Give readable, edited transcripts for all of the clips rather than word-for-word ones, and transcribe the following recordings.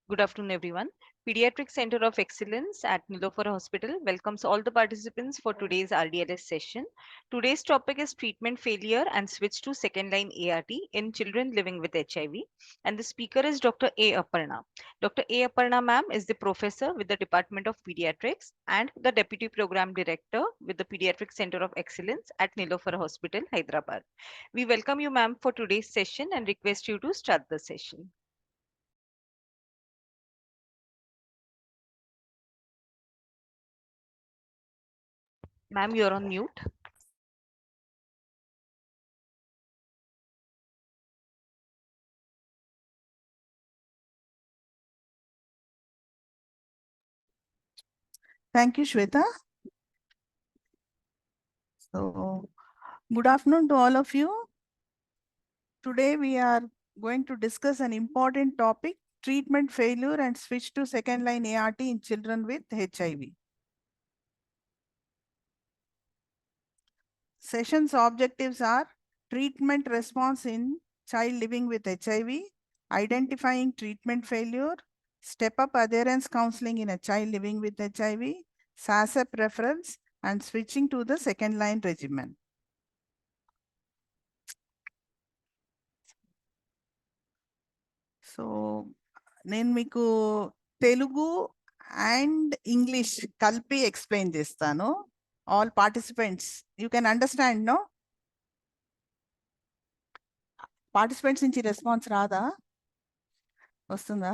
Good afternoon, everyone. Pediatric Center of Excellence at Nilofer Hospital welcomes all the participants for today's RDLS session. Today's topic is treatment failure and switch to second line ART in children living with HIV. And the speaker is Dr. A. Aparna. Dr. A. Aparna ma'am is the professor with the Department of Pediatrics and the Deputy Program Director with the Pediatric Center of Excellence at Nilofer Hospital, Hyderabad. We welcome you, ma'am, for today's session and request you to start the session. Ma'am, you're on mute. Thank you, Shweta. So, good afternoon to all of you. Today we are going to discuss an important topic, treatment failure and switch to second line ART in children with HIV. Session's objectives are treatment response in child living with HIV, identifying treatment failure, step-up adherence counseling in a child living with HIV, SASEP referrals, and switching to the second line regimen. So నేను మీకు Telugu and English కలిపి explain చేస్తాను. All participants you can understand no? Participants నుంచి response రాదా? వస్తుందా?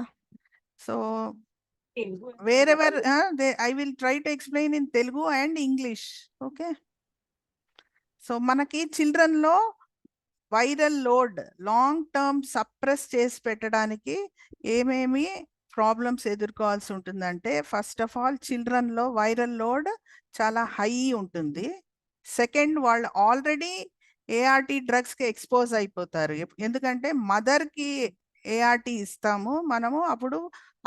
So wherever I will try to explain in Telugu and English. Okay, so మనకి చిల్డ్రన్లో viral load long term suppress చేసి పెట్టడానికి ఏమేమి ప్రాబ్లమ్స్ ఎదుర్కోవాల్సి ఉంటుందంటే, ఫస్ట్ ఆఫ్ ఆల్ చిల్డ్రన్లో వైరల్ లోడ్ చాలా హై ఉంటుంది. సెకండ్, వాళ్ళు ఆల్రెడీ ఏఆర్టీ డ్రగ్స్కి ఎక్స్పోజ్ అయిపోతారు. ఎందుకంటే మదర్కి ఏఆర్టీ ఇస్తాము మనము, అప్పుడు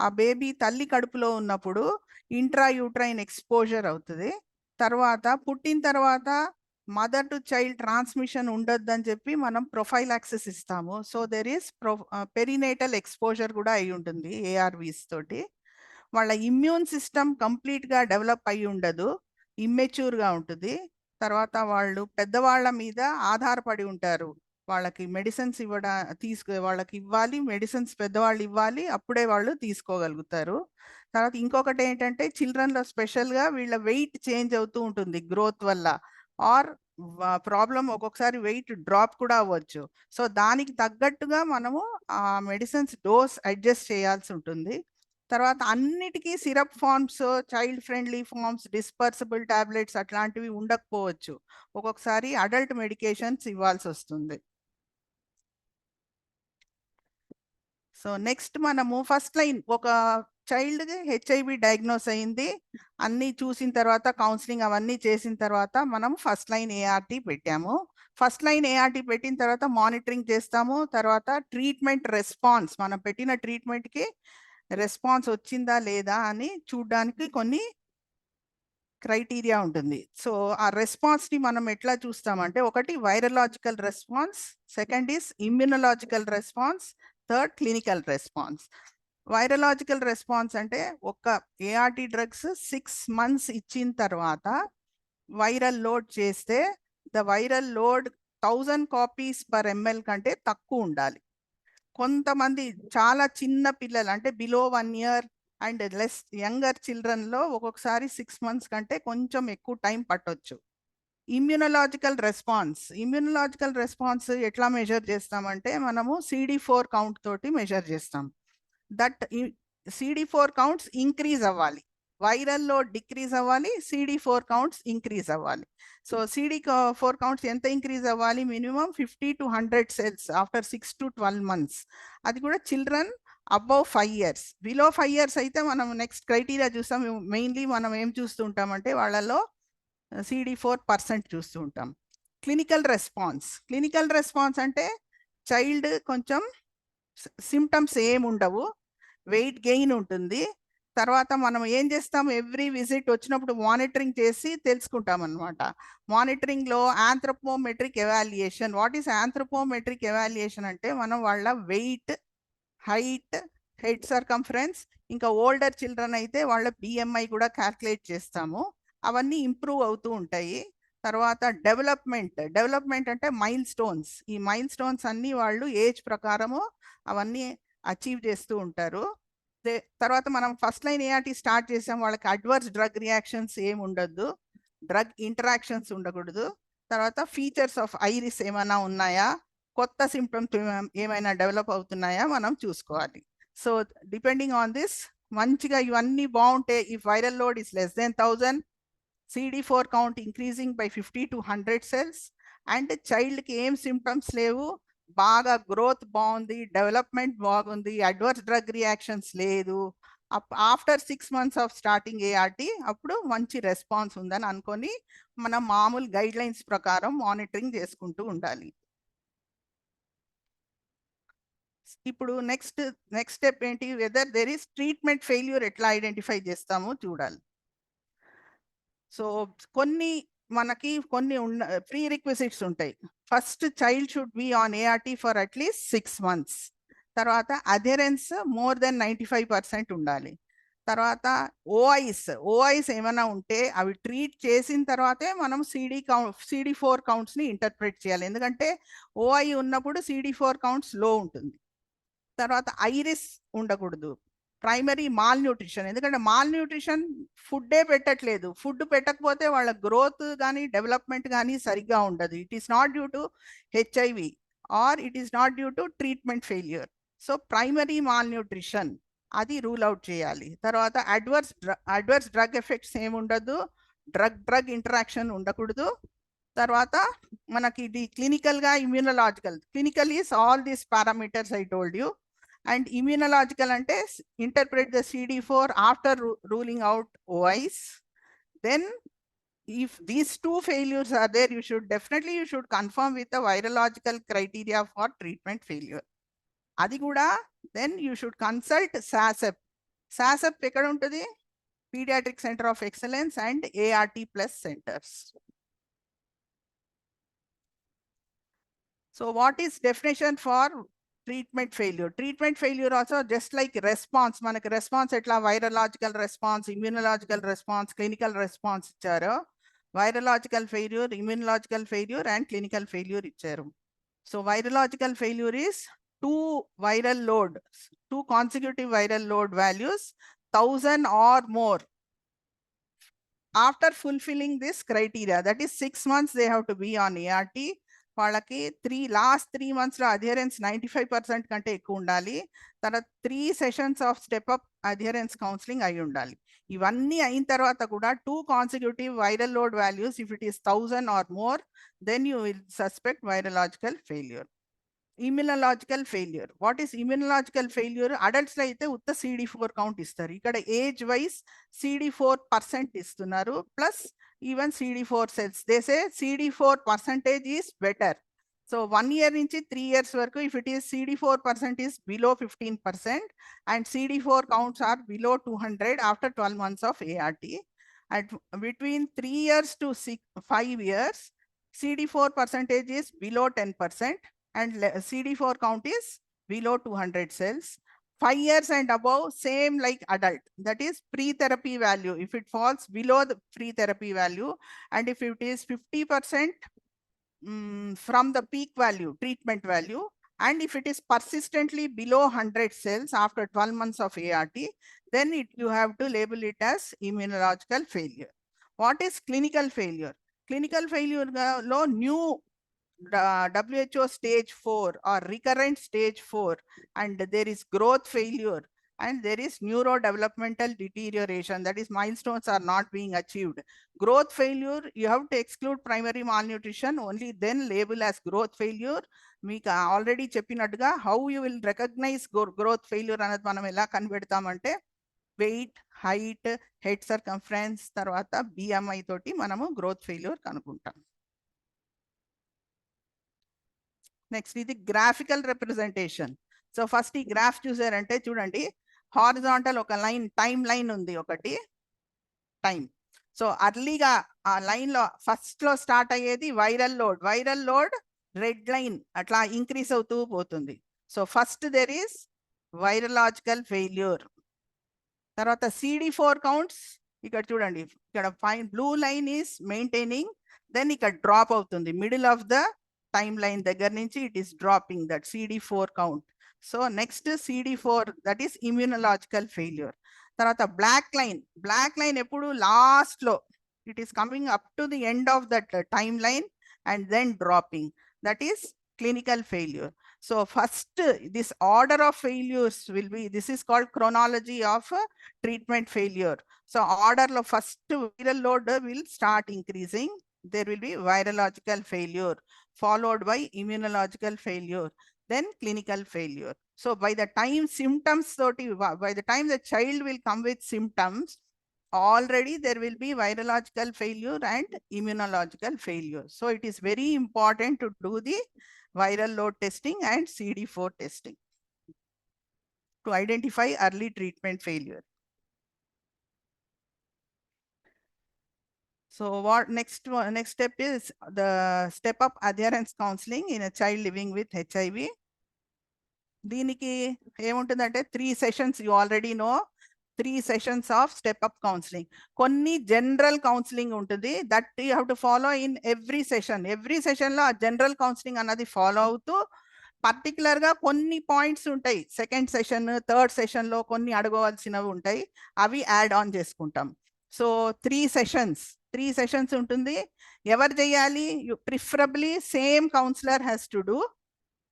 ఆ బేబీ తల్లి కడుపులో ఉన్నప్పుడు ఇంట్రా యూట్రైన్ ఎక్స్పోజర్ అవుతుంది. తర్వాత పుట్టిన తర్వాత మదర్ టు చైల్డ్ ట్రాన్స్మిషన్ ఉండొద్దని చెప్పి మనం ప్రొఫైలాక్సిస్ ఇస్తాము. So there is perinatal exposure కూడా అయి ఉంటుంది ఏఆర్వీస్ తోటి. వాళ్ళ ఇమ్యూన్ సిస్టమ్ కంప్లీట్గా డెవలప్ అయి ఉండదు, ఇమ్మెచ్యూర్గా ఉంటుంది. తర్వాత వాళ్ళు పెద్దవాళ్ళ మీద ఆధారపడి ఉంటారు. వాళ్ళకి మెడిసిన్స్ వాళ్ళకి ఇవ్వాలి, మెడిసిన్స్ పెద్దవాళ్ళు ఇవ్వాలి, అప్పుడే వాళ్ళు తీసుకోగలుగుతారు. తర్వాత ఇంకొకటి ఏంటంటే, చిల్డ్రన్లో స్పెషల్గా వీళ్ళ వెయిట్ చేంజ్ అవుతూ ఉంటుంది గ్రోత్ వల్ల, ఆర్ ప్రాబ్లం ఒక్కొక్కసారి వెయిట్ డ్రాప్ కూడా అవ్వచ్చు. సో దానికి తగ్గట్టుగా మనము ఆ మెడిసిన్స్ డోస్ అడ్జస్ట్ చేయాల్సి ఉంటుంది. తర్వాత అన్నిటికీ syrup forms, child friendly forms, dispersible tablets అట్లాంటివి ఉండకపోవచ్చు. ఒక్కొక్కసారి అడల్ట్ మెడికేషన్స్ ఇవ్వాల్సి వస్తుంది. సో నెక్స్ట్ మనము ఫస్ట్ లైన్, ఒక చైల్డ్కి హెచ్ఐవి డయాగ్నోస్ అయింది, అన్నీ చూసిన తర్వాత కౌన్సిలింగ్ అవన్నీ చేసిన తర్వాత మనం ఫస్ట్ లైన్ ఏఆర్టీ పెట్టాము. ఫస్ట్ లైన్ ఏఆర్టీ పెట్టిన తర్వాత మానిటరింగ్ చేస్తాము. తర్వాత ట్రీట్మెంట్ రెస్పాన్స్, మనం పెట్టిన ట్రీట్మెంట్కి రెస్పాన్స్ వచ్చిందా లేదా అని చూడడానికి కొన్ని క్రైటీరియా ఉంటుంది. సో ఆ రెస్పాన్స్ని మనం ఎట్లా చూస్తామంటే, ఒకటి virological response, second is immunological response, third clinical response. Virological response అంటే ఒక ఏఆర్టీ డ్రగ్స్ 6 months ఇచ్చిన తర్వాత వైరల్ లోడ్ చేస్తే the viral load 1000 copies per ml కంటే తక్కువ ఉండాలి. కొంతమంది చాలా చిన్న పిల్లలు అంటే below 1 year and less younger చిల్డ్రన్లో ఒక్కొక్కసారి 6 months కంటే కొంచెం ఎక్కువ టైం పట్టొచ్చు. ఇమ్యూనలాజికల్ రెస్పాన్స్ ఎట్లా మెజర్ చేస్తామంటే, మనము CD4 కౌంట్ తోటి మెజర్ చేస్తాం. దట్ CD4 కౌంట్స్ ఇంక్రీజ్ అవ్వాలి, వైరల్ లోడ్ డిక్రీజ్ అవ్వాలి, CD4 కౌంట్స్ ఇంక్రీజ్ అవ్వాలి. సో CD4 కౌంట్స్ ఎంత ఇంక్రీజ్ అవ్వాలి? Minimum 50 to 100 cells after 6 to 12 months. అది కూడా children above 5 years. Below 5 years అయితే మనం నెక్స్ట్ క్రైటీరియా చూస్తాం. మెయిన్లీ మనం ఏం చూస్తూ ఉంటామంటే, వాళ్ళలో CD4% చూస్తూ ఉంటాం. క్లినికల్ రెస్పాన్స్ అంటే చైల్డ్ కొంచెం సిమ్టమ్స్ ఏముండవు, వెయిట్ గెయిన్ ఉంటుంది. తర్వాత మనం ఏం చేస్తాం, ఎవ్రీ విజిట్ వచ్చినప్పుడు మానిటరింగ్ చేసి తెలుసుకుంటాం అనమాట. మానిటరింగ్లో ఆంథ్రోపోమెట్రిక్ ఎవాల్యుయేషన్. వాట్ ఈస్ ఆంథ్రోపోమెట్రిక్ ఎవాల్యుయేషన్ అంటే, మనం వాళ్ళ వెయిట్, హైట్, హెడ్ సర్కంఫరెన్స్, ఇంకా ఓల్డర్ చిల్డ్రన్ అయితే వాళ్ళ బిఎంఐ కూడా క్యాల్కులేట్ చేస్తాము. అవన్నీ ఇంప్రూవ్ అవుతూ ఉంటాయి. తర్వాత డెవలప్మెంట్ అంటే మైల్ స్టోన్స్. ఈ మైల్ స్టోన్స్ అన్నీ వాళ్ళు ఏజ్ ప్రకారము అవన్నీ అచీవ్ చేస్తూ ఉంటారు. తర్వాత మనం ఫస్ట్ లైన్ ఏఆర్టీ స్టార్ట్ చేసాం, వాళ్ళకి అడ్వర్స్ డ్రగ్ రియాక్షన్స్ ఏమి ఉండద్దు, డ్రగ్ ఇంటరాక్షన్స్ ఉండకూడదు. తర్వాత ఫీచర్స్ ఆఫ్ ఐరిస్ ఏమైనా ఉన్నాయా, కొత్త సిమ్టమ్స్ ఏమైనా డెవలప్ అవుతున్నాయా మనం చూసుకోవాలి. సో డిపెండింగ్ ఆన్ దిస్ మంచిగా ఇవన్నీ బాగుంటే, ఈ viral load is less than 1000, CD4 count increasing by 50 to 100 cells, and చైల్డ్కి ఏం సిమ్టమ్స్ లేవు, బాగా గ్రోత్ బాగుంది, డెవలప్మెంట్ బాగుంది, అడ్వర్స్ డ్రగ్ రియాక్షన్స్ లేదు, after 6 months of starting ART అప్పుడు మంచి రెస్పాన్స్ ఉందని అనుకొని మనం మామూలు గైడ్ లైన్స్ ప్రకారం మానిటరింగ్ చేసుకుంటూ ఉండాలి. ఇప్పుడు నెక్స్ట్ స్టెప్ ఏంటి, whether there is treatment failure ఎట్లా ఐడెంటిఫై చేస్తామో చూడాలి. సో మనకి కొన్ని ప్రీ రిక్విజిట్స్ ఉంటాయి. First child should be on ART for at least 6 months. తర్వాత అథెరెన్స్ మోర్ దెన్ 95% ఉండాలి. తర్వాత ఓఐస్ ఏమైనా ఉంటే అవి ట్రీట్ చేసిన తర్వాతే మనం CD4 కౌంట్స్ని ఇంటర్ప్రెట్ చేయాలి. ఎందుకంటే ఓఐ ఉన్నప్పుడు CD4 కౌంట్స్ లో ఉంటుంది. తర్వాత ఐరిస్ ఉండకూడదు. ప్రైమరీ మాల్ న్యూట్రిషన్, ఎందుకంటే మాల్ న్యూట్రిషన్ ఫుడ్డే పెట్టట్లేదు, ఫుడ్ పెట్టకపోతే వాళ్ళ గ్రోత్ కానీ డెవలప్మెంట్ కానీ సరిగ్గా ఉండదు. It is not due to HIV or it is not due to treatment failure. So primary malnutrition అది రూల్ అవుట్ చేయాలి. తర్వాత అడ్వర్స్ డ్రగ్ ఎఫెక్ట్స్ ఏముండదు, డ్రగ్ ఇంటరాక్షన్ ఉండకూడదు. తర్వాత మనకి ఇది క్లినికల్గా immunological, clinical is all these parameters I told you. And immunological ante interpret the CD4 after ruling out OIs. Then if these two failures are there, you should confirm with the virological criteria for treatment failure. Adi kuda then you should consult SASEP ekkada untadi, Pediatric Center of Excellence and ART plus centers. So what is definition for treatment failure? Treatment failure also just like response, మనకి response ఎట్లా virological response, immunological response, clinical response ఇచ్చారు. Virological failure, immunological failure and clinical failure ఇచ్చారు. So virological failure is two consecutive viral load values 1000 or more after fulfilling this criteria, that is 6 months they have to be on ART. వాళ్ళకి last 3 months లో అధియరెన్స్ 95% కంటే ఎక్కువ ఉండాలి. తర్వాత 3 sessions of step up adherence counselling అయి ఉండాలి. ఇవన్నీ అయిన తర్వాత కూడా 2 consecutive viral load values, if it is 1000 or more, then you will suspect virological failure. Immunological failure. What is immunological failure? Adults లో అయితే ఉత్త CD4 కౌంట్ ఇస్తారు. ఇక్కడ ఏజ్ వైజ్ CD4% ఇస్తున్నారు plus even CD4 cells. They say CD4 percentage is better. So 1 year నుంచి 3 years వరకు, if it is CD4% is below 15% and CD4 counts are below 200 after 12 months of ART. And between 3 years to 5 years, CD4 percentage is below 10% and CD4 count is below 200 cells. 5 years and above, same like adult, that is pre-therapy value. If it falls below the pre-therapy value and if it is 50% from the peak value, treatment value, and if it is persistently below 100 cells after 12 months of ART, then you have to label it as immunological failure. What is clinical failure? Clinical failure lo new WHO stage 4 or recurrent stage 4, and there is growth failure and there is neurodevelopmental deterioration, that is milestones are not being achieved. Growth failure, you have to exclude primary malnutrition, only then label as growth failure. మీకు already చెప్పినట్టుగా how you will recognize growth failure అనేది మనం ఎలా కనిపెడతామంటే wait, height, head circumference తర్వాత BMI తోటి మనము growth failure కనుక్కుంటాం. Next ఇది graphical representation. So first ఈ గ్రాఫ్ చూసారంటే చూడండి, హారిజాంటల్ ఒక టైం లైన్ ఉంది, ఒకటి టైం. సో అర్లీగా ఆ లైన్ లో ఫస్ట్ లో స్టార్ట్ అయ్యేది వైరల్ లోడ్ రెడ్ లైన్ అట్లా ఇంక్రీస్ అవుతూ పోతుంది. So first there is virological failure. తర్వాత CD4 కౌంట్స్ ఇక్కడ చూడండి, ఇక్కడ fine blue line is maintaining, then ఇక్కడ డ్రాప్ అవుతుంది middle of the time line దగ్గర నుంచి it is dropping that CD4 count. So next CD4 that is immunological failure. తర్వాత black line ఎప్పుడు లాస్ట్ లో it is coming up to the end of that timeline and then dropping, that is clinical failure. So first this order of failures will be, this is called chronology of treatment failure. So order lo first viral load will start increasing, there will be virological failure followed by immunological failure, then clinical failure. So by the time symptoms, by the time the child will come with symptoms, already there will be virological failure and immunological failure. So it is very important to do the viral load testing and CD4 testing to identify early treatment failure. So what next step is the step up adherence counseling in a child living with HIV. దీనికి ఏముంటుందంటే 3 sessions, you already know, 3 sessions of step up counseling. కొన్ని general counselling ఉంటుంది, that you have to follow in every session లో ఆ general counselling అన్నది follow అవుతూ particular గా కొన్ని పాయింట్స్ ఉంటాయి, సెకండ్ సెషన్ థర్డ్ సెషన్ లో కొన్ని అడగవలసినవి ఉంటాయి, అవి యాడ్ ఆన్ చేసుకుంటాం. సో 3 సెషన్స్ ఉంటుంది. ఎవరు చేయాలి? Preferably same counsellor has to do,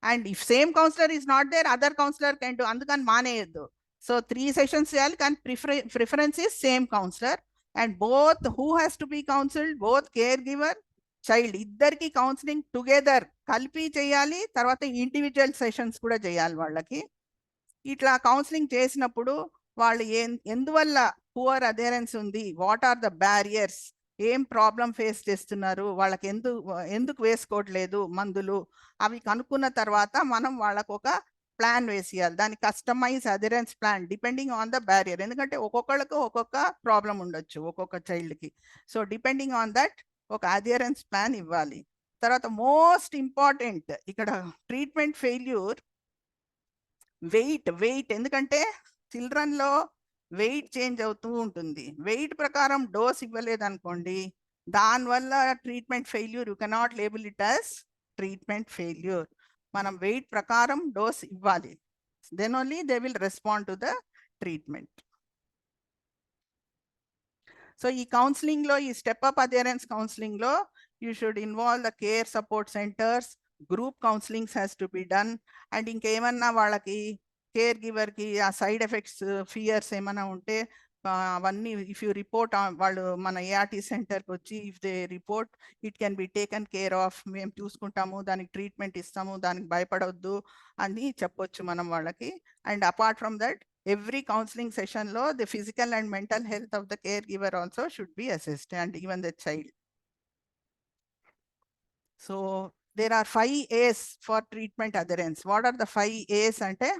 and if same counselor is not there, other counselor can do, అందుకని మానేయద్దు. So 3 sessions చేయాలి, కానీ preference is same counselor, and both who has to be counseled, both caregiver, child, ఇద్దరికి counselling together కలిపి చేయాలి. తర్వాత individual sessions కూడా చేయాలి వాళ్ళకి. ఇట్లా కౌన్సిలింగ్ చేసినప్పుడు వాళ్ళు ఎందువల్ల పువర్ అధెరెన్స్ ఉంది, వాట్ ఆర్ ద బ్యారియర్స్, ఏం ప్రాబ్లం ఫేస్ చేస్తున్నారు, వాళ్ళకి ఎందుకు వేసుకోవట్లేదు మందులు, అవి కనుక్కున్న తర్వాత మనం వాళ్ళకు ఒక ప్లాన్ వేసేయాలి. దాని customise adherence plan depending on the barrier, ఎందుకంటే ఒక్కొక్కళ్ళకు ఒక్కొక్క ప్రాబ్లం ఉండొచ్చు ఒక్కొక్క చైల్డ్కి. సో డిపెండింగ్ ఆన్ దట్ ఒక అధెరెన్స్ ప్లాన్ ఇవ్వాలి. తర్వాత మోస్ట్ ఇంపార్టెంట్ ఇక్కడ ట్రీట్మెంట్ ఫెయిల్యూర్ వెయిట్, ఎందుకంటే చిల్డ్రన్లో వెయిట్ చేంజ్ అవుతూ ఉంటుంది. వెయిట్ ప్రకారం డోస్ ఇవ్వలేదు అనుకోండి, దానివల్ల treatment failure, you cannot label it as treatment failure. మనం వెయిట్ ప్రకారం డోస్ ఇవ్వాలి, then only they will respond to the treatment. So ఈ కౌన్సిలింగ్ లో, ఈ స్టెప్ అప్ అధెరెన్స్ కౌన్సిలింగ్ లో you should involve the care support centres, group counsellings has to be done, and ఇంకేమన్నా వాళ్ళకి care గివర్కి ఆ side effects fears ఏమైనా ఉంటే అవన్నీ ఇఫ్ యూ రిపోర్ట్, వాళ్ళు మన ఏఆర్టీ సెంటర్కి వచ్చి if they report, it can be taken care of, మేము చూసుకుంటాము, దానికి ట్రీట్మెంట్ ఇస్తాము, దానికి భయపడవద్దు అని చెప్పొచ్చు మనం వాళ్ళకి. And apart from that, every counseling session lo the physical and mental health of the caregiver also should be assessed, and even the child. So there are 5 A's for treatment adherence. What are the 5 A's ante?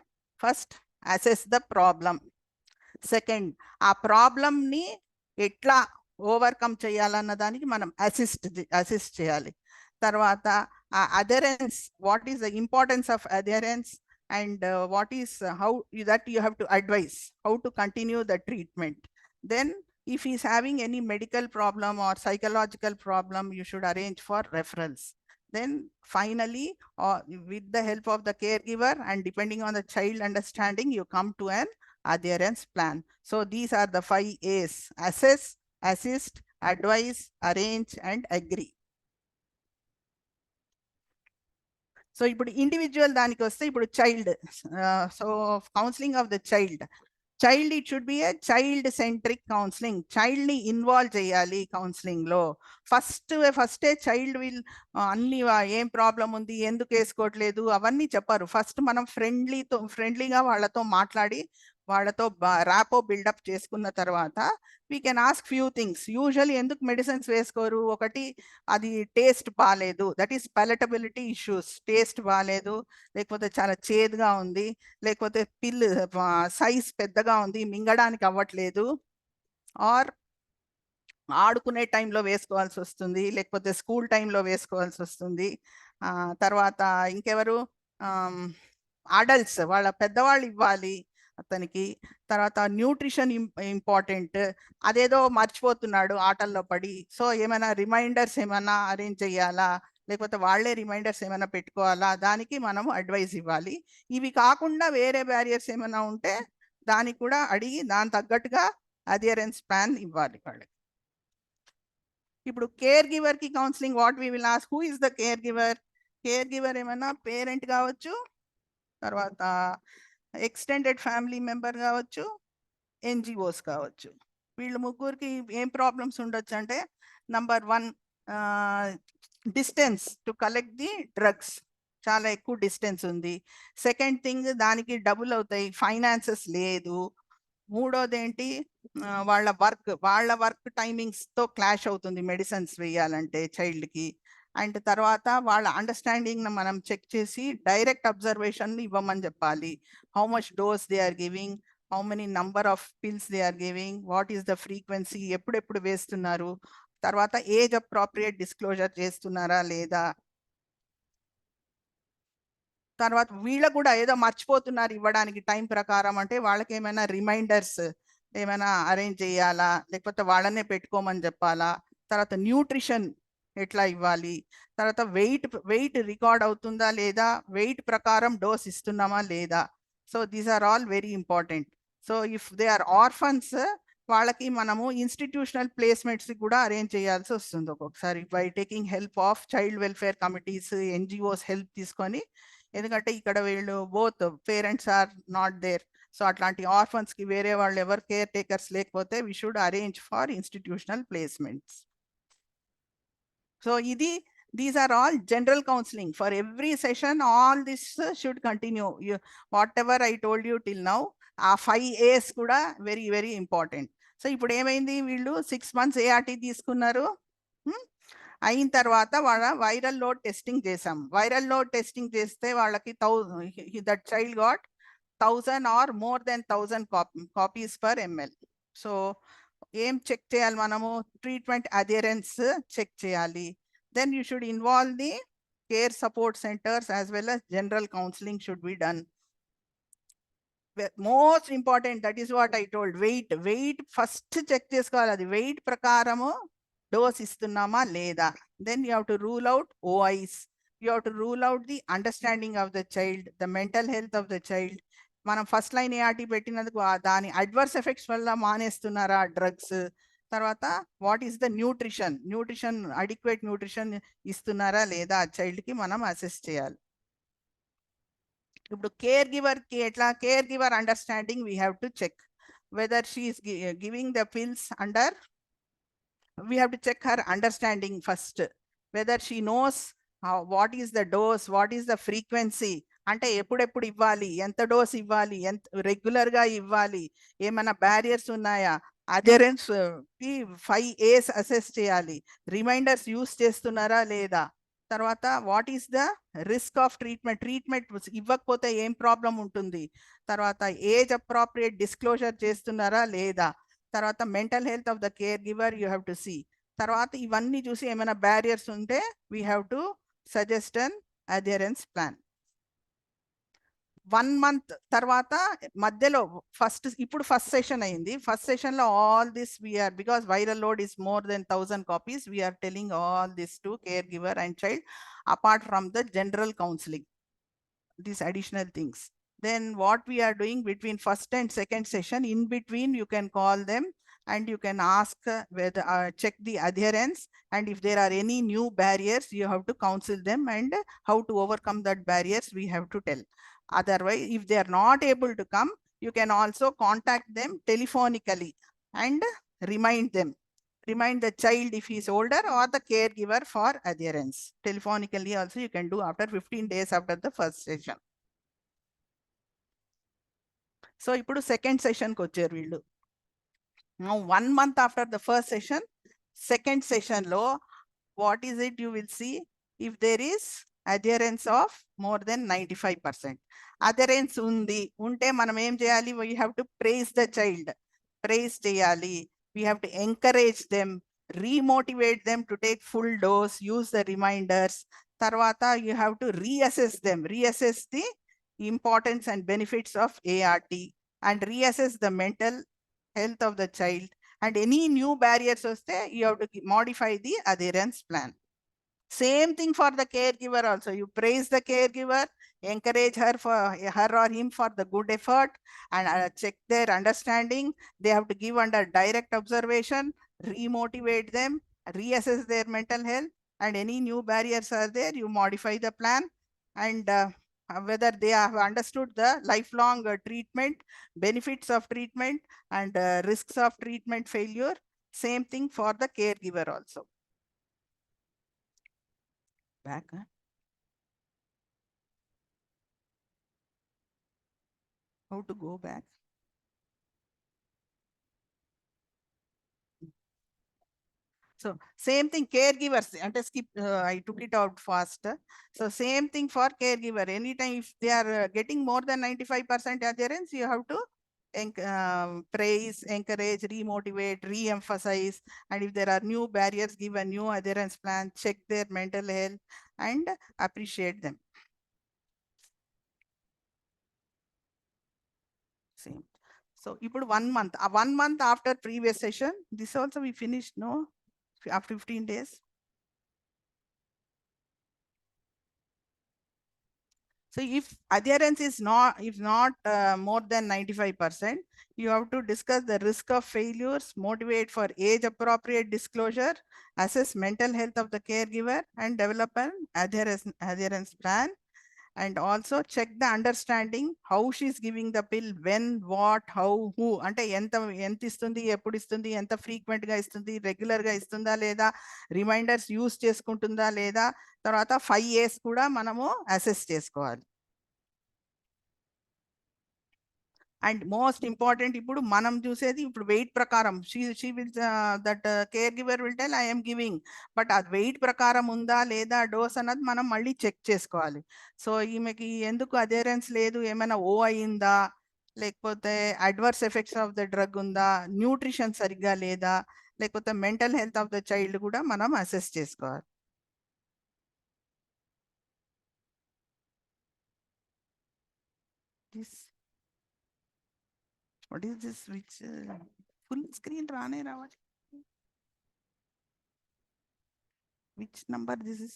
First, assess the problem. Second, ఆ problem ని ఎట్లా overcome చేయాలన్న దానికి మనం assist చేయాలి. తర్వాత ఆ adherence, what is the importance of adherence, and what is how that you have to advise how to continue the treatment. Then if he is having any medical problem or psychological problem, you should arrange for referrals. Then finally, with the help of the caregiver and depending on the child understanding, you come to an adherence plan. So these are the 5 A's: assess, assist, advise, arrange, and agree. So ఇప్పుడు individual దానికి వస్తే, ఇప్పుడు child, so counselling of the child, it should be a child centric counselling. Child ని involve చేయాలి counselling లో. ఫస్టే child will అన్ని ఏం ప్రాబ్లం ఉంది, ఎందుకు వేసుకోవట్లేదు అవన్నీ చెప్పారు. ఫస్ట్ మనం ఫ్రెండ్లీగా వాళ్ళతో మాట్లాడి వాళ్ళతో ర్యాపో బిల్డప్ చేసుకున్న తర్వాత we can ask few things. Usually ఎందుకు మెడిసిన్స్ వేసుకోరు? ఒకటి, అది టేస్ట్ బాగాలేదు, దట్ ఈస్ పలటబిలిటీ ఇష్యూస్. టేస్ట్ బాగాలేదు, లేకపోతే చాలా చేదుగా ఉంది, లేకపోతే పిల్ సైజ్ పెద్దగా ఉంది, మింగడానికి అవ్వట్లేదు, ఆర్ ఆడుకునే టైంలో వేసుకోవాల్సి వస్తుంది, లేకపోతే స్కూల్ టైంలో వేసుకోవాల్సి వస్తుంది. తర్వాత ఇంకెవరు, అడల్ట్స్ వాళ్ళ పెద్దవాళ్ళు ఇవ్వాలి అతనికి. తర్వాత న్యూట్రిషన్ ఇంపార్టెంట్. అదేదో మర్చిపోతున్నాడు ఆటల్లో పడి, సో ఏమైనా రిమైండర్స్ ఏమైనా అరేంజ్ చేయాలా, లేకపోతే వాళ్ళే రిమైండర్స్ ఏమైనా పెట్టుకోవాలా, దానికి మనము అడ్వైస్ ఇవ్వాలి. ఇవి కాకుండా వేరే బ్యారియర్స్ ఏమైనా ఉంటే దానికి కూడా అడిగి దాని తగ్గట్టుగా అధియరెన్స్ ప్లాన్ ఇవ్వాలి వాళ్ళకి. ఇప్పుడు కేర్ గివర్ కి counselling what we will ask, who is the caregiver? Caregiver ఏమైనా పేరెంట్ కావచ్చు, తర్వాత ఎక్స్టెండెడ్ ఫ్యామిలీ మెంబర్ కావచ్చు, ఎన్జిఓస్ కావచ్చు. వీళ్ళు ముగ్గురికి ఏం ప్రాబ్లమ్స్ ఉండొచ్చు అంటే, number 1 distance to collect the drugs, చాలా ఎక్కువ డిస్టెన్స్ ఉంది. సెకండ్ థింగ్, దానికి డబుల్ అవుతాయి, ఫైనాన్సెస్ లేదు. మూడోది ఏంటి, వాళ్ళ వర్క్ టైమింగ్స్ తో క్లాష్ అవుతుంది మెడిసిన్స్ వేయాలంటే చైల్డ్కి. అండ్ తర్వాత వాళ్ళ అండర్స్టాండింగ్ మనం చెక్ చేసి డైరెక్ట్ అబ్జర్వేషన్ ఇవ్వమని చెప్పాలి. How much dose they are giving, how many number of pills they are giving, what is the frequency, ఎప్పుడెప్పుడు వేస్తున్నారు, తర్వాత ఏజ్ అప్రోప్రియేట్ డిస్క్లోజర్ చేస్తున్నారా లేదా, తర్వాత వీళ్ళకు కూడా ఏదో మర్చిపోతున్నారు ఇవ్వడానికి టైం ప్రకారం అంటే వాళ్ళకి ఏమైనా రిమైండర్స్ ఏమైనా అరేంజ్ చేయాలా, లేకపోతే వాళ్ళనే పెట్టుకోమని చెప్పాలా, తర్వాత న్యూట్రిషన్ ఎట్లా ఇవ్వాలి, తర్వాత వెయిట్ రికార్డ్ అవుతుందా లేదా, వెయిట్ ప్రకారం డోస్ ఇస్తున్నామా లేదా. So these are all very important. So if they are orphans, వాళ్ళకి మనము ఇన్స్టిట్యూషనల్ ప్లేస్మెంట్స్ కూడా అరేంజ్ చేయాల్సి వస్తుంది ఒక్కొక్కసారి, by taking help of child welfare committees, NGOs help తీసుకొని. ఎందుకంటే ఇక్కడ వీళ్ళు both parents are not there, so అట్లాంటి ఆర్ఫన్స్ కి వేరే వాళ్ళు ఎవరు కేర్ టేకర్స్ లేకపోతే we should arrange for institutional placements. So ఇది, these are all general counselling for every session. All this should continue, what ever I told you till now. ఆ 5 A's కూడా very very important. So ఇప్పుడు ఏమైంది, వీళ్ళు 6 months ART తీసుకున్నారు. అయిన తర్వాత వాళ్ళ వైరల్ లోడ్ టెస్టింగ్ చేసాం. వైరల్ లోడ్ టెస్టింగ్ చేస్తే వాళ్ళకి that child got 1000 or more than 1000 copies per ml. So ఏం చెక్ చేయాలి మనము, ట్రీట్మెంట్ అధియరెన్స్ చెక్ చేయాలి. Then you should involve the care support centres as well as general counseling should be done. Most important, that is what I told, weight first check చేసుకోవాలి. అది weight ప్రకారము dose ఇస్తున్నామా లేదా. Then you have to rule out OIs, you have to rule out the understanding of the child, the mental health of the child. మనం first line ART పెట్టినందుకు దాని adverse effects వల్ల మానేస్తున్నారా డ్రగ్స్. తర్వాత what is the nutrition adequate nutrition ఇస్తున్నారా లేదా చైల్డ్కి మనం assess చేయాలి. ఇప్పుడు కేర్ గివర్ కి ఎట్లా, caregiver understanding we have to check whether she is giving the pills under, we have to check her understanding first, whether she knows what is the dose, what is the frequency, అంటే ఎప్పుడెప్పుడు ఇవ్వాలి, ఎంత dose ఇవ్వాలి, ఎంత regular గా ఇవ్వాలి, ఏమైనా barriers ఉన్నాయా, అధియరెన్స్ కి 5 A's అసెస్ చేయాలి, రిమైండర్స్ యూస్ చేస్తున్నారా లేదా, తర్వాత what is the risk of treatment ఇవ్వకపోతే ఏం ప్రాబ్లం ఉంటుంది, తర్వాత ఏజ్ అప్రోప్రియేట్ డిస్క్లోజర్ చేస్తున్నారా లేదా, తర్వాత mental health of the caregiver you have to see. తర్వాత ఇవన్నీ చూసి ఏమైనా బ్యారియర్స్ ఉంటే we have to suggest an adherence plan. 1 month తర్వాత మధ్యలో ఇప్పుడు ఫస్ట్ సెషన్ అయింది. ఫస్ట్ సెషన్ లో all this we are, because viral load is more than 1000 copies, we are telling all this to caregiver and child apart from the general counselling, these additional things. Then what we are doing between first and second session, in between you can call them and you can ask whether check the adherence, and if there are any new barriers you have to counsel them and how to overcome that barriers we have to tell. Otherwise if they are not able to come, you can also contact them telephonically and remind the child if he is older or the caregiver for adherence. Telephonically also you can do after 15 days after the first session. So ఇప్పుడు second session కి వచ్చారు వీళ్ళు. Now 1 month after the first session, second session లో what is it you will see, if there is adherence of more than 95%. adherence ఉంటే మనం ఏం చేయాలి, we have to praise the child, praise చేయాలి, we have to encourage them, remotivate them to take full dose, use the reminders. తర్వాత you have to reassess the importance and benefits of ART, and reassess the mental health of the child. And any new barriers, you have to modify the adherence plan. Same thing for the caregiver also. You praise the caregiver, encourage her or him for the good effort, and check their understanding. They have to give under direct observation, remotivate them, reassess their mental health, and any new barriers are there, you modify the plan. And whether they have understood the lifelong treatment, benefits of treatment, and risks of treatment failure. Same thing for the caregiver also. Back. How to go back? So same thing, caregivers, and skip, I took it out fast. So same thing for caregiver. Anytime if they are getting more than 95% adherence, you have to praise, encourage, remotivate, re-emphasize. And if there are new barriers, give a new adherence plan, check their mental health, and appreciate them. Same. So you put 1 month. 1 month after previous session, this also we finished, no? After 15 days. So if adherence is not more than 95%, you have to discuss the risk of failures, motivate for age appropriate disclosure, assess mental health of the caregiver, and develop an adherence plan. And also check the understanding how she's giving the pill, when, what, how, who, ante enta istundi, eppudu istundi, enta frequent ga istundi, regular ga istunda leda, reminders use చేసుకుంటుందా లేదా, తర్వాత 5 years కూడా మనము assess చేసుకోవాలి. And most important, ఇప్పుడు మనం చూసేది ఇప్పుడు wait ప్రకారం, she will that care giver will tell I'm giving, but అది వెయిట్ ప్రకారం ఉందా లేదా డోస్ అన్నది మనం మళ్ళీ చెక్ చేసుకోవాలి. సో ఈమెకి ఎందుకు అధేరెన్స్ లేదు, ఏమైనా ఓ అయిందా, లేకపోతే adverse effects of the drug ఉందా, న్యూట్రిషన్ సరిగ్గా లేదా, లేకపోతే mental health of the child కూడా మనం అసెస్ చేసుకోవాలి. What is this? Which full screen రానే రావాలి? Which number this is?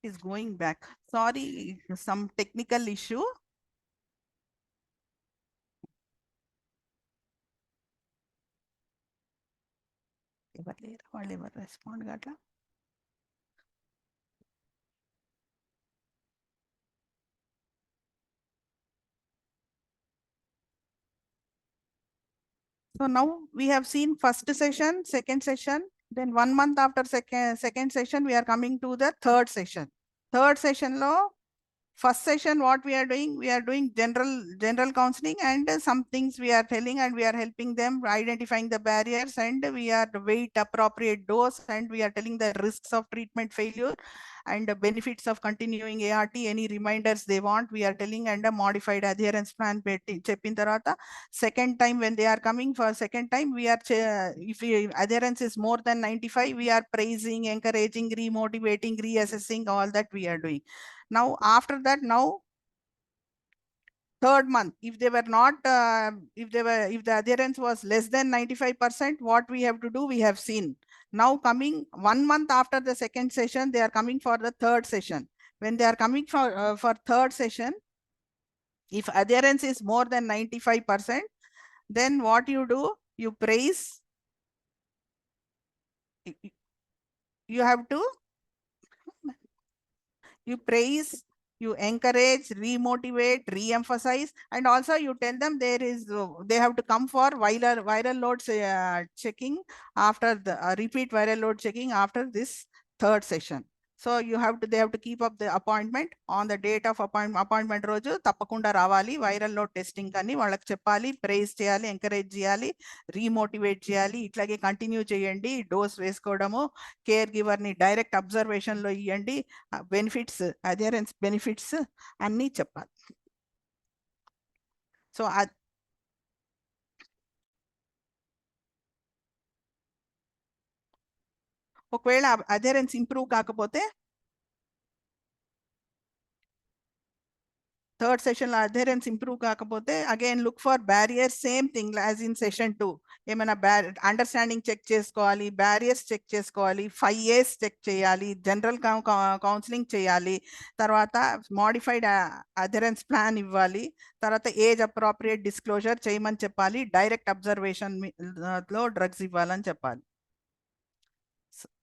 Is going back. Sorry, some technical issue. Respond gata. So now we have seen first session, second session, then 1 month after second session, we are coming to the third session. Third session law, first session, what we are doing general counseling, and some things we are telling, and we are helping them identifying the barriers, and we are weight appropriate dose, and we are telling the risks of treatment failure and the benefits of continuing ART, any reminders they want, we are telling, and a modified adherence plan cheppin tarvata. Second time when they are coming for second time, we are if adherence is more than 95, we are praising, encouraging, remotivating, reassessing, all that we are doing. Now after that, now third month, if they were not if the adherence was less than 95%, what we have to do, we have seen. Now coming 1 month after the second session, they are coming for the third session. When they are coming for third session, if adherence is more than 95%, then what you do, you praise, you have to you praise, you encourage, remotivate, re-emphasize, and also you tell them they have to come for viral loads checking after the repeat viral load checking after this third session. So they have to keep up the appointment on the date of appointment రోజు తప్పకుండా రావాలి. Viral load testing అని వాళ్ళకి చెప్పాలి, praise చేయాలి, encourage చేయాలి, రీమోటివేట్ చేయాలి. ఇట్లాగే కంటిన్యూ చేయండి, డోస్ వేసుకోవడము, కేర్ గివర్ని డైరెక్ట్ అబ్జర్వేషన్లో ఇవ్వండి, బెనిఫిట్స్, అధియరెన్స్ బెనిఫిట్స్ అన్నీ చెప్పాలి. సో ఒకవేళ అధియరెన్స్ ఇంప్రూవ్ కాకపోతే థర్డ్ సెషన్ లో అధియరెన్స్ ఇంప్రూవ్ కాకపోతే again look for barriers, same thing as in session 2. ఏమైనా అండర్స్టాండింగ్ చెక్ చేసుకోవాలి, బ్యారియర్స్ చెక్ చేసుకోవాలి, 5 years చెక్ చేయాలి, జనరల్ కౌన్సిలింగ్ చేయాలి, తర్వాత మోడిఫైడ్ అధియరెన్స్ ప్లాన్ ఇవ్వాలి, తర్వాత ఏజ్ అప్రోప్రియేట్ డిస్క్లోజర్ చేయమని చెప్పాలి, డైరెక్ట్ అబ్జర్వేషన్ లో డ్రగ్స్ ఇవ్వాలని చెప్పాలి.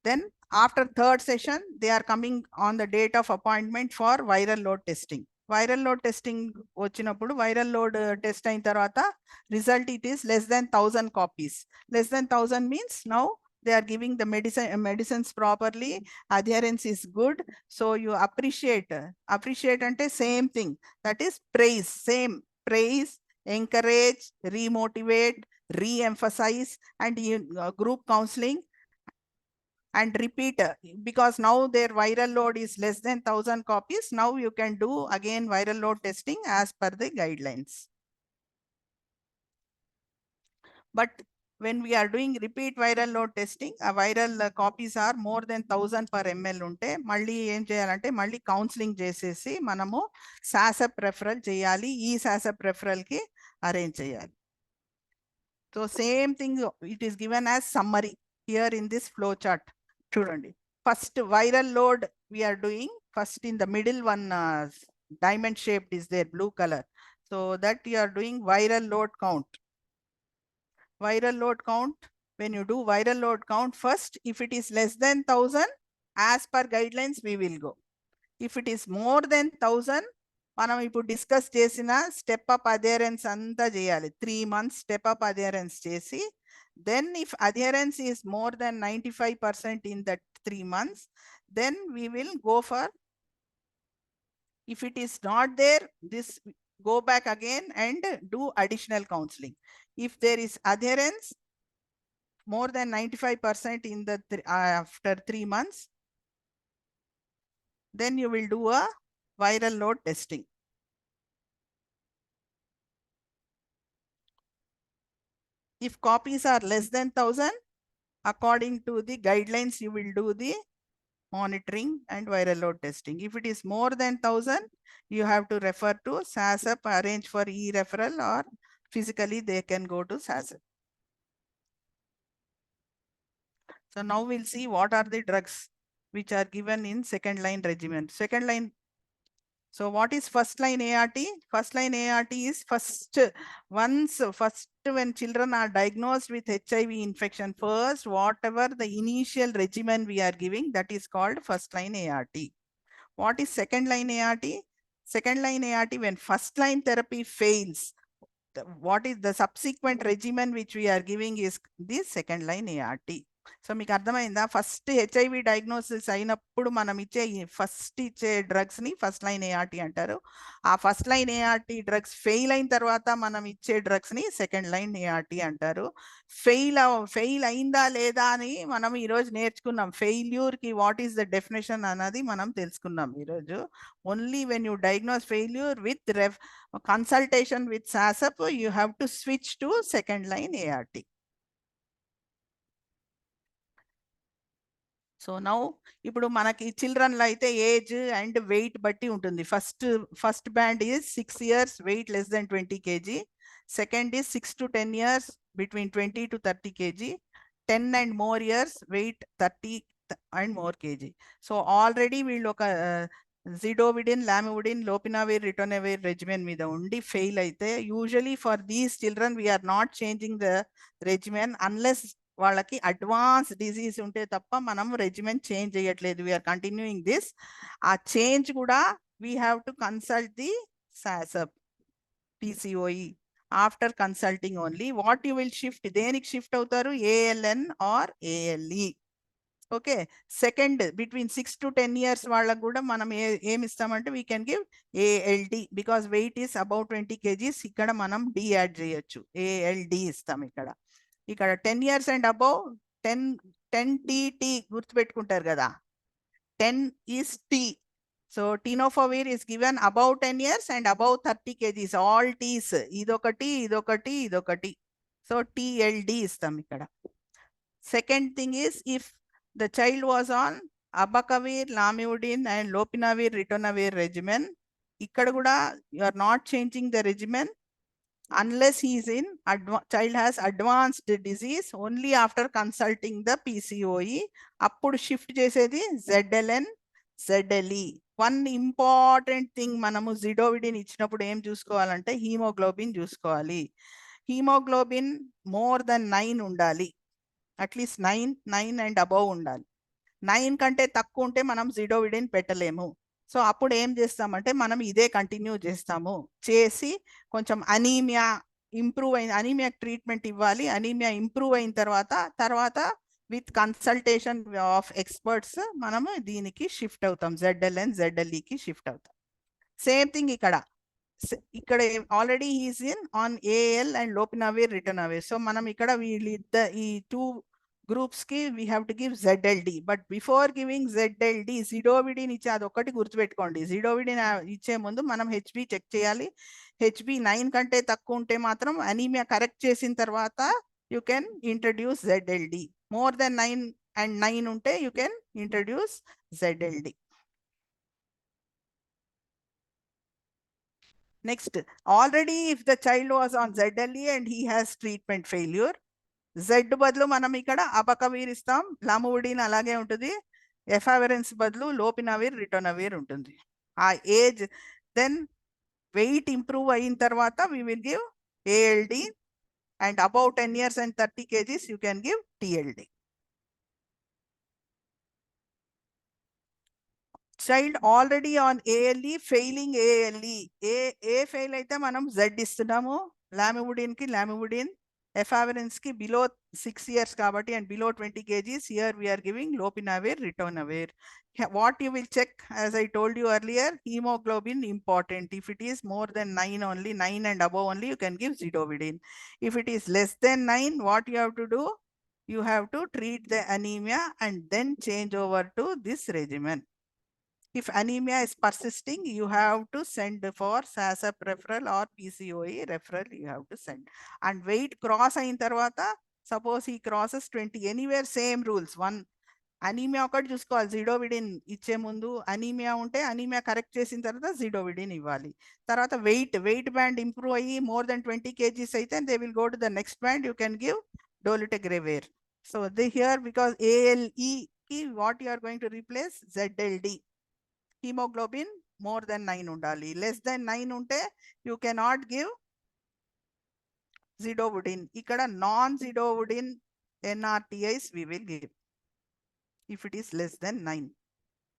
Then after third session, they are coming on the date of appointment for viral load testing. Viral load testing వచ్చినప్పుడు viral load test అయిన తర్వాత result it is less than 1000 copies. Less than 1000 means now they are giving the medicines properly, adherence is good. So you appreciate ante same thing, that is praise, same praise, encourage, remotivate, re-emphasize, and group counseling and repeat, because now their viral load is less than 1000 copies. Now you can do again viral load testing as per the guidelines. But when we are doing repeat viral load testing, a viral copies are more than 1000 per ml unte malli em cheyalante malli counseling chesesi manamu SASAP referral cheyali, ee SASAP referral ki arrange cheyali. So same thing, it is given as summary here in this flow chart. చూడండి, first viral load we are doing first in the middle one, diamond shaped is there, blue color. So that you are doing viral load count. Viral load count, when you do viral load count, first if it is less than 1000, as per guidelines we will go. If it is more than 1000, మనం ఇప్పుడు discuss చేసిన step up అధియరెన్స్ అంతా చేయాలి. 3 months step up అధియరెన్స్ చేసి, then if adherence is more than 95% in that 3 months, then we will go for, if it is not there, this go back again and do additional counseling. If there is adherence more than 95% in the after 3 months, then you will do a viral load testing. If copies are less than 1000, according to the guidelines, you will do the monitoring and viral load testing. If it is more than 1000, you have to refer to SASAP, arrange for e-referral, or physically they can go to SASAP. So now we'll see what are the drugs which are given in second line regimen. Second line. So what is first line ART? First line ART is first when children are diagnosed with HIV infection, first whatever the initial regimen we are giving, that is called first line ART. What is second line ART? Second line ART, when first line therapy fails, what is the subsequent regimen which we are giving is this second line ART. So మీకు అర్థమైందా? First HIV diagnosis అయినప్పుడు మనం first ఇచ్చే drugs ని first line ART అంటారు. ఆ first line ART drugs fail అయిన తర్వాత మనం ఇచ్చే డ్రగ్స్ ని సెకండ్ లైన్ ఏఆర్టీ అంటారు. ఫెయిల్ అయిందా లేదా అని మనం ఈరోజు నేర్చుకున్నాం. ఫెయిల్యూర్ కి వాట్ ఈస్ ద డెఫినేషన్ అన్నది మనం తెలుసుకున్నాం ఈరోజు. Only when you diagnose failure with consultation with SASAP, you have to switch to second line ART. So now ఇప్పుడు మనకి చిల్డ్రన్ లో అయితే ఏజ్ అండ్ వెయిట్ బట్టి ఉంటుంది. First band is 6 years, weight less than 20 kg. Second is 6 to 10 years, between 20 to 30 kg. 10 and more years, weight 30 and more kg. So already వీళ్ళు ఒక జిడోవిడిన్, లామివిడిన్, lopinavir, రిటోనవిర్ regimen మీద ఉండి ఫెయిల్ అయితే, usually for these children we are not changing the regimen unless వాళ్ళకి advance disease ఉంటే తప్ప మనం regimen change చేయట్లేదు. We are continuing this. ఆ చేంజ్ కూడా we have to consult the SASAP, PCOE. After consulting only what you will shift, దేనికి shift అవుతారు, ALN or ALE. Okay, second between 6 to 10 years వాళ్ళకు కూడా మనం ఏమి ఇస్తామంటే we can give ALD because weight is about 20 kgs. ఇక్కడ మనం D add చేయొచ్చు, ఏఎల్డి ఇస్తాం ఇక్కడ. ఇక్కడ 10 years అండ్ అబౌవ్ 10 టీ గుర్తుపెట్టుకుంటారు కదా, 10 is T. So tenofovir is given above 10 years and above 30 kgs. All T's. Idokati, idokati, idokati. So TLD istam ikkada. Second thing is, if the child was on abacavir, lamivudine and lopinavir, ritonavir regimen, ikkada kuda you are not changing the regimen unless he is in child has advanced disease. Only after consulting the PCOE appudu shift chesedi ZLN ZLE. One important thing manamu zidovudine ఇచ్చినప్పుడు ఏం చూసుకోవాలంటే haemoglobin చూసుకోవాలి. Haemoglobin more than 9 ఉండాలి, at least 9 and above ఉండాలి. 9 కంటే తక్కువ ఉంటే మనం జిడోవిడిన్ పెట్టలేము. సో అప్పుడు ఏం చేస్తామంటే మనం ఇదే కంటిన్యూ చేస్తాము. చేసి కొంచెం అనీమియా ఇంప్రూవ్ అయిన, అనీమియా ట్రీట్మెంట్ ఇవ్వాలి. అనీమియా ఇంప్రూవ్ అయిన తర్వాత విత్ కన్సల్టేషన్ ఆఫ్ ఎక్స్పర్ట్స్ మనము దీనికి షిఫ్ట్ అవుతాం, ZLN ZLEకి షిఫ్ట్ అవుతాం. సేమ్ థింగ్ ఇక్కడ already he's in on AL and lopinavir ritonavir. So మనం ఇక్కడ ఈ 2 groups ki we have to give ZLD. But before giving ZLD, zidovudine ఇచ్చే అది ఒకటి గుర్తుపెట్టుకోండి. zidovudine ఇచ్చే ముందు మనం HB చెక్ చేయాలి. HB 9 కంటే తక్కువ ఉంటే మాత్రం అనీమియా కరెక్ట్ చేసిన తర్వాత you can introduce ZLD. More than 9 and 9 ఉంటే you can introduce ZLD. Next, already if the child was on ZLE and he has treatment failure, Z బదులు మనం ఇక్కడ అబకవీర్ ఇస్తాం, లాముడిన్ అలాగే ఉంటుంది. ఎఫావెరెన్స్ బదులు లోపినవీర్ రిటోనవీర్ ఉంటుంది. ఆ ఏజ్ దెన్ వెయిట్ ఇంప్రూవ్ అయిన తర్వాత we will give ALD and about 10 years and 30 kgs you can give TLD. Child already on ALE failing ALE, A fail అయితే మనం జెడ్ ఇస్తున్నాము. లామివుడిన్ కి లామివుడిన్, ఎఫావెరెన్స్ కి below 6 years kabatti and below 20 kgs, here we are giving lopinavir ritonavir. What you will check, as I told you earlier, hemoglobin important. If it is more than 9 only, 9 and above only, you can give zidovudine. If it is less than 9, what you have to do, you have to treat the anemia and then change over to this regimen. If anemia is persisting, you have to send for SASAP referral or PCOE referral, you have to send. And weight cross ayin tarvata, suppose he crosses 20, anywhere same rules. One, anemia ఒకటి చూసుకోవాలి, zidovudine ఇచ్చే ముందు anaemia ఉంటే anaemia correct చేసిన తర్వాత zidovudine ఇవ్వాలి. తర్వాత wait band improve అయ్యి మోర్ దెన్ 20 kgs అయితే they will go to the next band, you can give dolutegravir. So here because ALE ki what you are going to replace, ZLD. Hemoglobin more than 9 undali, less than 9 unte you cannot give zidovudine. Ikkada non zidovudine NRTIs we will give if it is less than 9,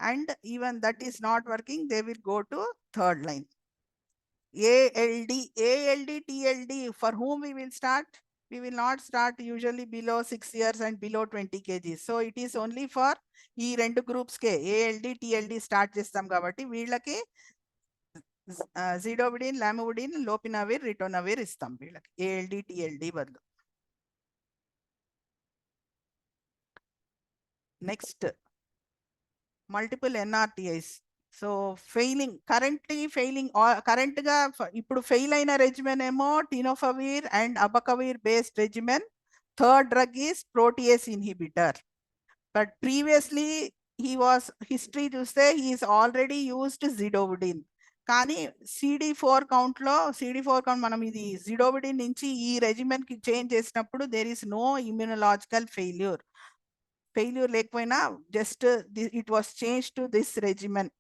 and even that is not working, they will go to third line. ALD, TLD, for whom we will start? We will not start usually below 6 years and below 20 kgs. So it is only for ఈ 2 groups ke ALD, TLD start చేస్తాం కాబట్టి వీళ్ళకి zidovudine, lamivudine, lopinavir, ritonavir ఇస్తాం వీళ్ళకి ALD, TLD బదులు. Next multiple NRTIs. So failing, current గా ఇప్పుడు fail అయిన రెజిమెన్ ఏమో tenofovir and abacavir based regimen. Third drug is protease inhibitor. But previously history చూస్తే హీఈస్ ఆల్రెడీ యూస్డ్ zidovudine. కానీ CD4 count మనం ఇది zidovudine నుంచి ఈ రెజిమెన్ కి చేంజ్ చేసినప్పుడు there is no immunological failure లేకపోయినా just it was change to this regimen.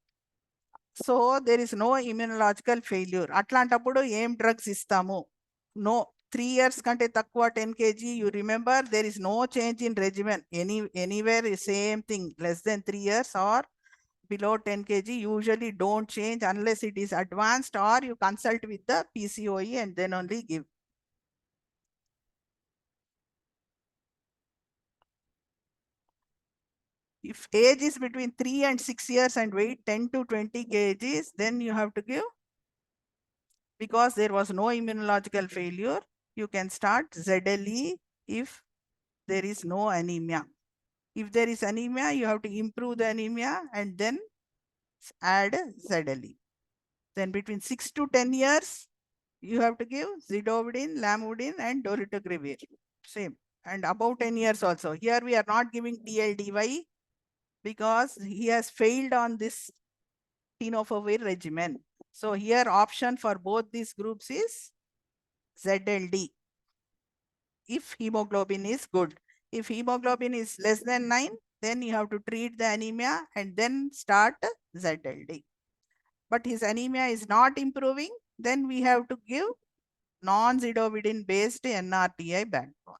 So there is no immunological failure. అట్లాంటప్పుడు ఏం డ్రగ్స్ ఇస్తాము? నో, 3 years కంటే తక్కువ 10 kg, you remember there is no change in regimen anywhere, same thing. Less than 3 years or below 10 kg, usually don't change unless it is advanced or you consult with the PCOE and then only give. If age is between 3 and 6 years and weight 10 to 20 kgs, then you have to give, because there was no immunological failure, you can start ZLE if there is no anemia. If there is anemia, you have to improve the anemia and then add ZLE. Then between 6 to 10 years, you have to give zidovudine, lamivudine and dolutegravir. Same. And above 10 years also. Here we are not giving TLDY because he has failed on this tenofovir regimen. So here option for both these groups is ZLD if hemoglobin is good. If hemoglobin is less than 9, then you have to treat the anemia and then start ZLD. But his anemia is not improving, then we have to give non-zidovudine based NRTI backbone.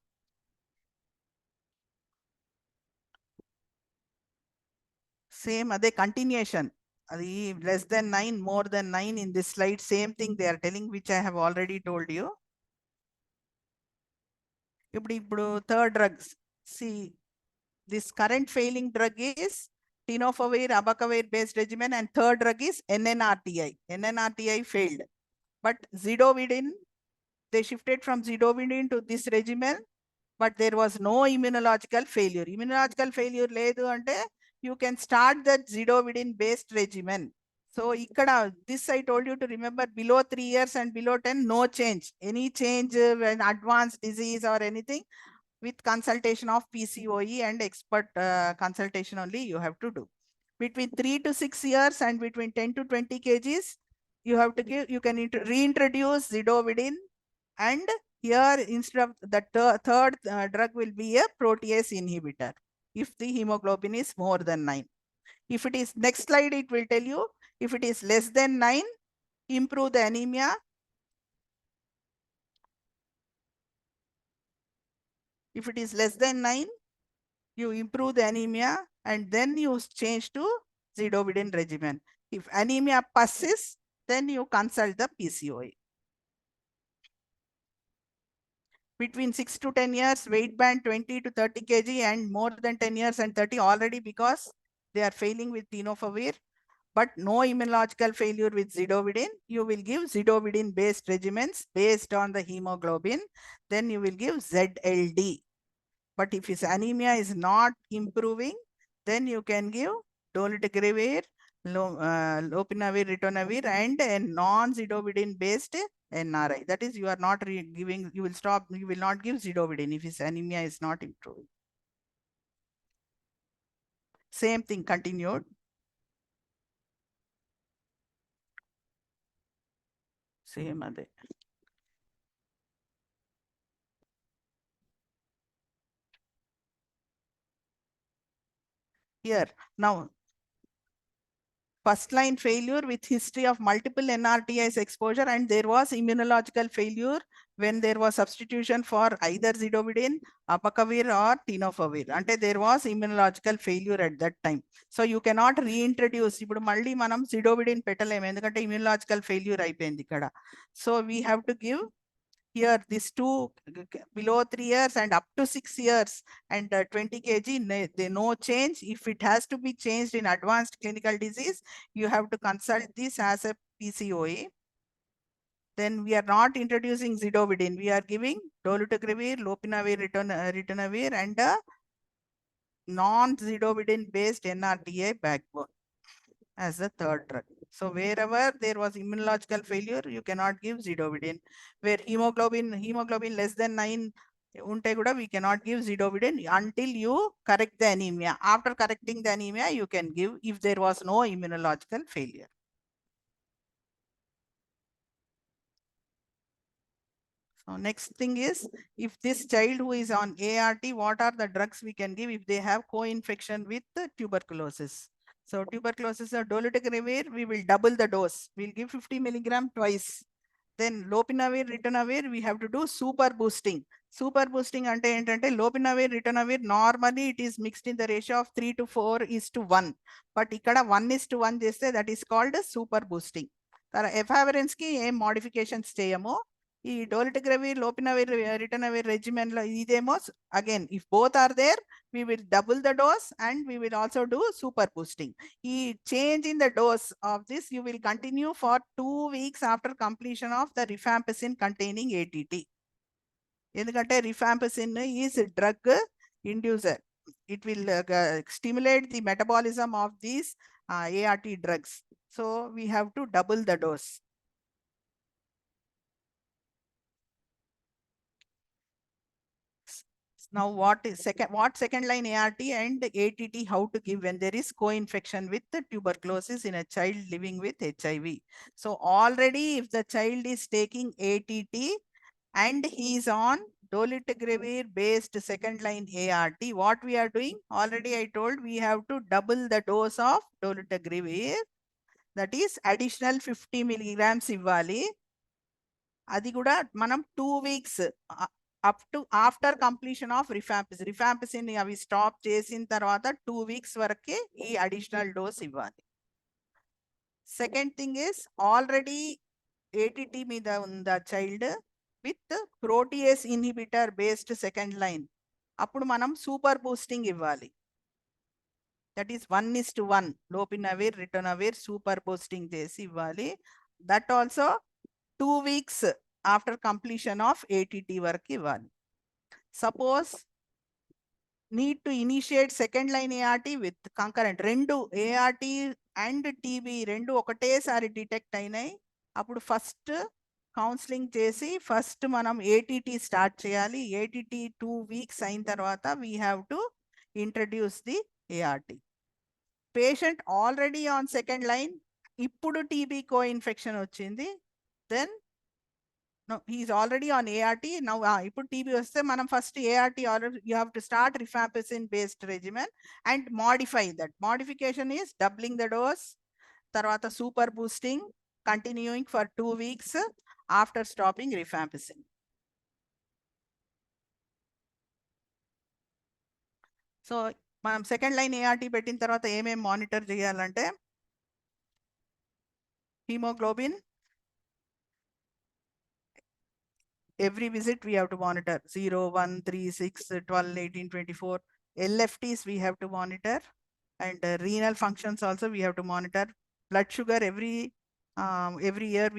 Same other continuation. Less than 9, more than 9 in this slide, same thing they are telling, which I have already told you. ఇప్పుడు third drugs. See, this current failing drug is tenofovir, abacavir based regimen, and third drug is NNRTI. NNRTI failed. But zidovudine, they shifted from zidovudine to this regimen, but there was no immunological failure. Immunological failure ledu ante you can start the zidovudine based regimen. So ikkada this I told you to remember, below 3 years and below 10, no change. Any change when advanced disease or anything, with consultation of PCOE and expert consultation only you have to do. Between 3 to 6 years and between 10 to 20 kgs, you have to give, you can reintroduce zidovudine, and here instead of the third drug will be a protease inhibitor if the hemoglobin is more than 9. If it is, next slide it will tell you, if it is less than 9, improve the anemia. If it is less than 9, you improve the anemia and then you change to zidovudine regimen. If anemia persists, then you consult the PCOE. Between 6 to 10 years, weight band 20 to 30 kg, and more than 10 years and 30 already, because they are failing with tenofovir, but no immunological failure with zidovudine, you will give zidovudine based regimens based on the hemoglobin. Then you will give ZLD. But if his anemia is not improving, then you can give dolutegravir, lopinavir, ritonavir, and a non-zidovudine based NRI. That is, you are not giving, you will stop, you will not give zidovudine if his anemia is not improving. Same thing continued. Same other. Here, now, first line failure with history of multiple NRTIs exposure, and there was immunological failure when there was substitution for either zidovudine, abacavir or tenofovir. Ante there was immunological failure at that time. So you cannot reintroduce. Ipudu malli manam zidovudine petalem endukante immunological failure అయిపోయింది ఇక్కడ. So we have to give here these two below 3 years and up to 6 years and 20 kg, they no change. If it has to be changed in advanced clinical disease, you have to consult this as a PCOE. Then we are not introducing zidovudine. We are giving dolutegravir, lopinavir, ritonavir, and non-zidovudine based NRTI backbone as the third drug. So wherever there was immunological failure, you cannot give zidovudine. Where hemoglobin less than 9 unte kuda, we cannot give zidovudine until you correct the anemia. After correcting the anemia, you can give if there was no immunological failure. So next thing is, if this child who is on ART, what are the drugs we can give if they have co-infection with tuberculosis? So tuberculosis or dolutegravir, we will double the dose. We'll give 50 milligram twice. Then lopinavir, ritonavir, we have to do super boosting. Super boosting ante entante lopinavir, ritonavir, normally it is mixed in the ratio of 3 to 4:1. But ikkada 1:1 cheste, that is called super boosting. Efavirenz ki em modifications cheyamo. ఈ dolutegravir, lopinavir, ritonavir regimen లో ఇదేమో again if both are there, we will double the dose and we will also do super boosting. ఈ change in the dose of this you will continue for 2 weeks after completion of the rifampicin containing ATT. ఎందుకంటే rifampicin is drug inducer. It will stimulate the metabolism of these ART drugs. So we have to double the dose. Now what second line ART and ATT, how to give when there is co-infection with the tuberculosis in a child living with HIV. So already if the child is taking ATT and he is on dolutegravir based second line ART, what we are doing, already I told, we have to double the dose of dolutegravir, that is additional 50 milligrams ఇవ్వాలి. అది కూడా మనం 2 weeks up to after completion of rifampicin అవి stop చేసిన తర్వాత 2 weeks వరకే ఈ additional dose ఇవ్వాలి. Second thing is already ATT మీద ఉన్న child with protease inhibitor based second line, అప్పుడు మనం సూపర్ బూస్టింగ్ ఇవ్వాలి. That is 1:1 lopinavir ritonavir super boosting చేసి ఇవ్వాలి. That also 2 weeks after completion of ATT వరకు ఇవ్వాలి. Suppose need to initiate second line ART with concurrent, రెండు ART and TB రెండు ఒకటేసారి డిటెక్ట్ అయినాయి, అప్పుడు ఫస్ట్ కౌన్సిలింగ్ చేసి ఫస్ట్ మనం ATT స్టార్ట్ చేయాలి. ATT 2 weeks అయిన తర్వాత we have to introduce the ART. Patient already on second line, ఇప్పుడు TB కో ఇన్ఫెక్షన్ వచ్చింది, then no, he is already on ART. Now, ఇప్పుడు TB వస్తే మనం first ART already you have to start rifampicin based regimen and modify that. Modification is doubling the dose, తర్వాత super boosting, continuing for 2 weeks after stopping rifampicin. So మనం second line ART పెట్టిన తర్వాత ఏమేం monitor చేయాలంటే haemoglobin, every visit we have to monitor 0, 1, 3, 6, 12, 18, 24. LFTs we have to monitor, and renal functions also we have to monitor. Blood sugar every year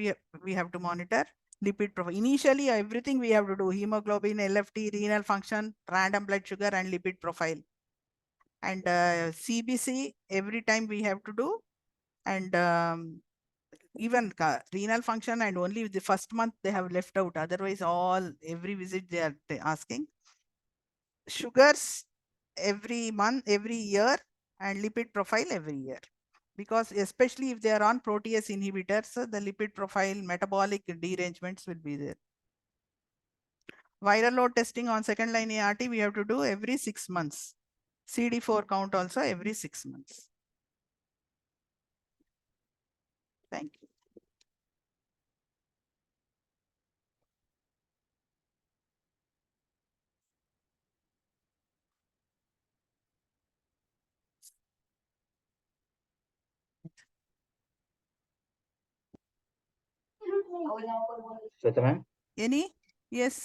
we have to monitor. Lipid profile, initially everything we have to do: hemoglobin, LFT, renal function, random blood sugar and lipid profile. And CBC every time we have to do, and even renal function, and only the first month they have left out, otherwise all every visit they are asking. Sugars every month, every year, and lipid profile every year, because especially if they are on protease inhibitors, the lipid profile metabolic derangements will be there. Viral load testing on second line ART we have to do every 6 months. CD4 count also every 6 months. Thank you. Shweta ma'am? Any? Yes.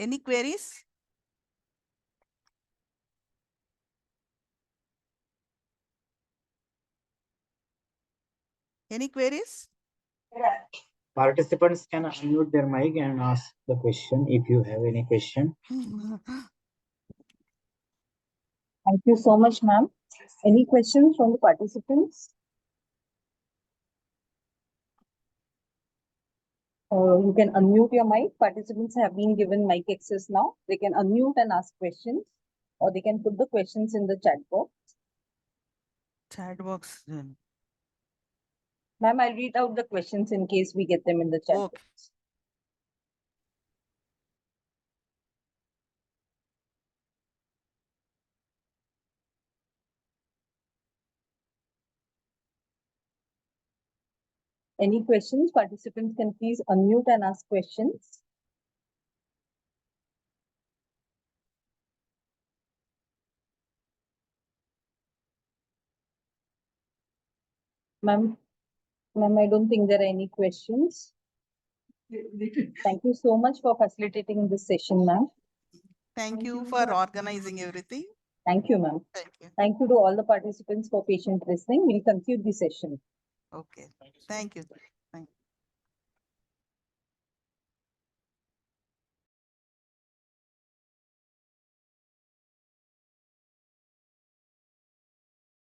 Any queries? Any queries? Participants can unmute their mic and ask the question if you have any question. Thank you so much, ma'am. Any questions from the participants? You can unmute your mic. Participants have been given mic access now. They can unmute and ask questions, or they can put the questions in the chat box. Chat box. Ma'am, I'll read out the questions in case we get them in the chat Okay. box. Any questions? Participants can please unmute and ask questions. Ma'am, I don't think there are any questions. Thank you so much for facilitating this session, ma'am. Thank you for organizing everything. Thank you, ma'am. Thank you. Thank you to all the participants for patient listening. We'll conclude the session. Okay. Thank you.